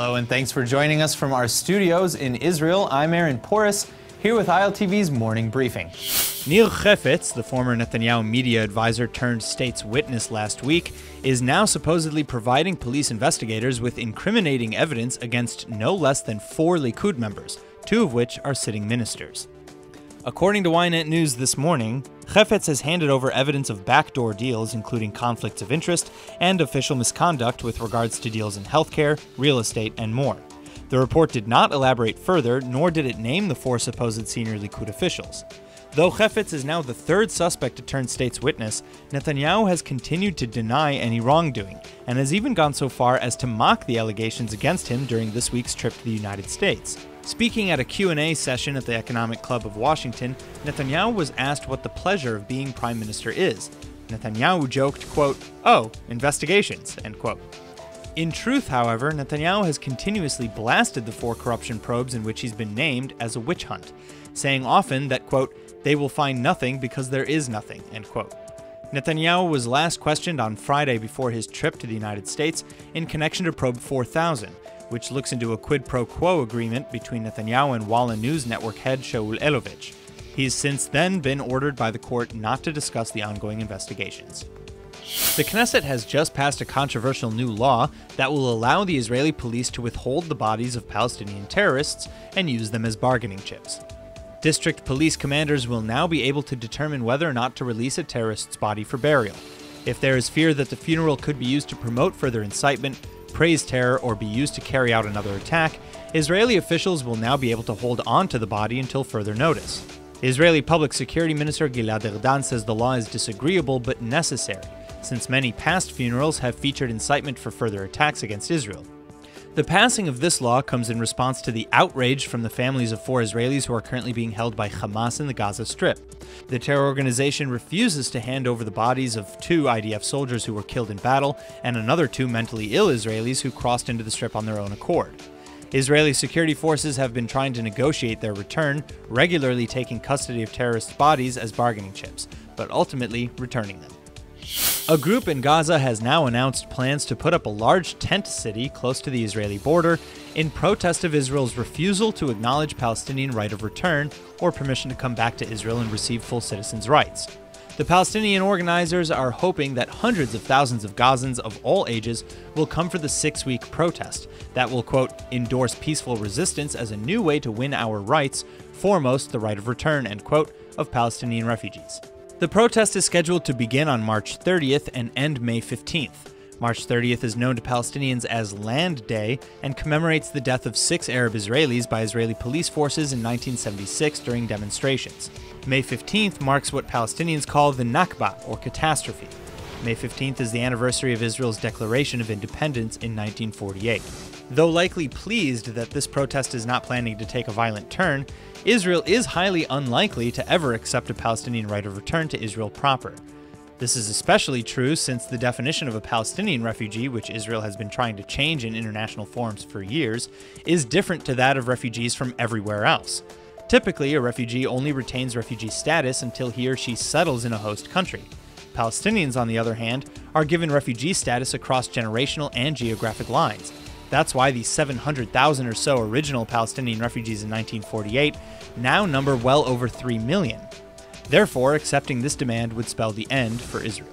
Hello and thanks for joining us from our studios in Israel. I'm Aaron Porras, here with ILTV's morning briefing. Neil HEFETZ, the former Netanyahu media advisor turned state's witness last week, is now supposedly providing police investigators with incriminating evidence against no less than 4 LIKUD members, 2 of which are sitting ministers. According to Ynet News this morning, HEFETZ has handed over evidence of backdoor deals, including conflicts of interest and official misconduct with regards to deals in healthcare, real estate, and more. The report did not elaborate further, nor did it name the 4 supposed senior LIKUD officials. Though HEFETZ is now the 3rd suspect to turn state's witness, Netanyahu has continued to deny any wrongdoing, and has even gone so far as to mock the allegations against him during this week's trip to the United States. Speaking at a Q&A session at the Economic Club of Washington, Netanyahu was asked what the pleasure of being prime minister is. Netanyahu joked, quote, "Oh, investigations," end quote. In truth, however, Netanyahu has continuously blasted the 4 corruption probes in which he's been named as a witch hunt, saying often that, quote, "they will find nothing because there is nothing," end quote. Netanyahu was last questioned on Friday before his trip to the United States in connection to Probe 4000, which looks into a quid pro quo agreement between Netanyahu and Walla News Network head Shaul Elovich. He's since then been ordered by the court not to discuss the ongoing investigations. The Knesset has just passed a controversial new law that will allow the Israeli police to withhold the bodies of Palestinian terrorists and use them as bargaining chips. District police commanders will now be able to determine whether or not to release a terrorist's body for burial. If there is fear that the funeral could be used to promote further incitement, praise terror, or be used to carry out another attack, Israeli officials will now be able to hold on to the body until further notice. Israeli Public Security Minister Gilad Erdan says the law is disagreeable but necessary, since many past funerals have featured incitement for further attacks against Israel. The passing of this law comes in response to the outrage from the families of 4 Israelis who are currently being held by Hamas in the Gaza Strip. The terror organization refuses to hand over the bodies of 2 IDF soldiers who were killed in battle and another 2 mentally ill Israelis who crossed into the Strip on their own accord. Israeli security forces have been trying to negotiate their return, regularly taking custody of terrorists' bodies as bargaining chips, but ultimately returning them. A group in Gaza has now announced plans to put up a large tent city close to the Israeli border in protest of Israel's refusal to acknowledge Palestinian right of return or permission to come back to Israel and receive full citizens' rights. The Palestinian organizers are hoping that hundreds of thousands of Gazans of all ages will come for the 6-week protest that will, quote, endorse peaceful resistance as a new way to win our rights, foremost the right of return, end quote, of Palestinian refugees. The protest is scheduled to begin on March 30th and end May 15th. March 30th is known to Palestinians as Land Day and commemorates the death of 6 Arab Israelis by Israeli police forces in 1976 during demonstrations. May 15th marks what Palestinians call the Nakba, or catastrophe. May 15th is the anniversary of Israel's declaration of independence in 1948. Though likely pleased that this protest is not planning to take a violent turn, Israel is highly unlikely to ever accept a Palestinian right of return to Israel proper. This is especially true since the definition of a Palestinian refugee, which Israel has been trying to change in international forums for years, is different to that of refugees from everywhere else. Typically, a refugee only retains refugee status until he or she settles in a host country. Palestinians, on the other hand, are given refugee status across generational and geographic lines. That's why the 700,000 or so original Palestinian refugees in 1948 now number well over 3 million. Therefore, accepting this demand would spell the end for Israel.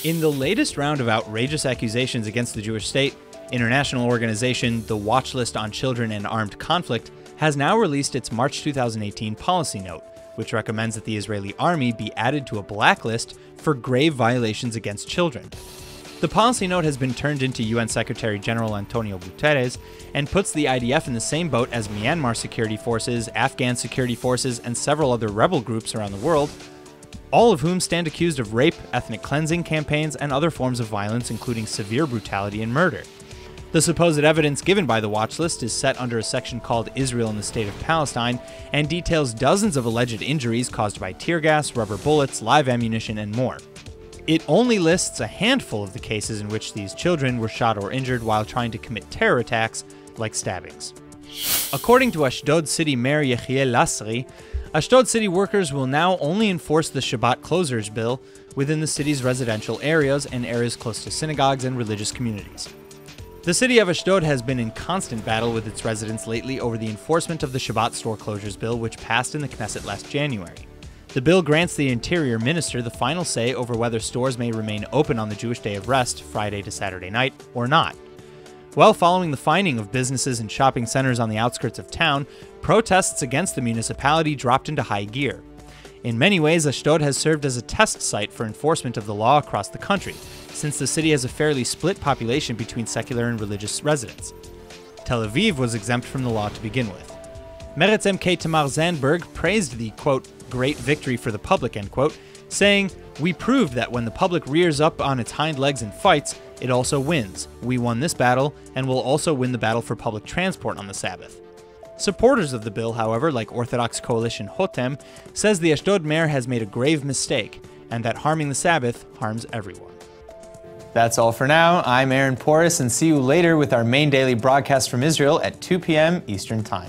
In the latest round of outrageous accusations against the Jewish state, international organization the WATCHLIST on Children and Armed Conflict has now released its March 2018 policy note, which recommends that the Israeli army be added to a blacklist for grave violations against children. The policy note has been turned into UN Secretary General Antonio Guterres and puts the IDF in the same boat as Myanmar security forces, Afghan security forces, and several other rebel groups around the world, all of whom stand accused of rape, ethnic cleansing campaigns, and other forms of violence, including severe brutality and murder. The supposed evidence given by the watch list is set under a section called Israel and the State of Palestine and details dozens of alleged injuries caused by tear gas, rubber bullets, live ammunition, and more. It only lists a handful of the cases in which these children were shot or injured while trying to commit terror attacks, like stabbings. According to Ashdod City Mayor Yechiel Lasri, Ashdod City workers will now only enforce the Shabbat closures bill within the city's residential areas and areas close to synagogues and religious communities. The city of Ashdod has been in constant battle with its residents lately over the enforcement of the Shabbat store closures bill, which passed in the Knesset last January. The bill grants the Interior Minister the final say over whether stores may remain open on the Jewish day of rest, Friday to Saturday night, or not. Well, following the fining of businesses and shopping centers on the outskirts of town, protests against the municipality dropped into high gear. In many ways, Ashdod has served as a test site for enforcement of the law across the country, since the city has a fairly split population between secular and religious residents. Tel Aviv was exempt from the law to begin with. Meretz MK Tamar Zandberg praised the, quote, great victory for the public, end quote, saying, "We proved that when the public rears up on its hind legs and fights, it also wins. We won this battle, and will also win the battle for public transport on the Sabbath." Supporters of the bill, however, like Orthodox coalition Hotem, says the Ashdod mayor has made a grave mistake, and that harming the Sabbath harms everyone. That's all for now. I'm Aaron Porras, and see you later with our main daily broadcast from Israel at 2 p.m. Eastern Time.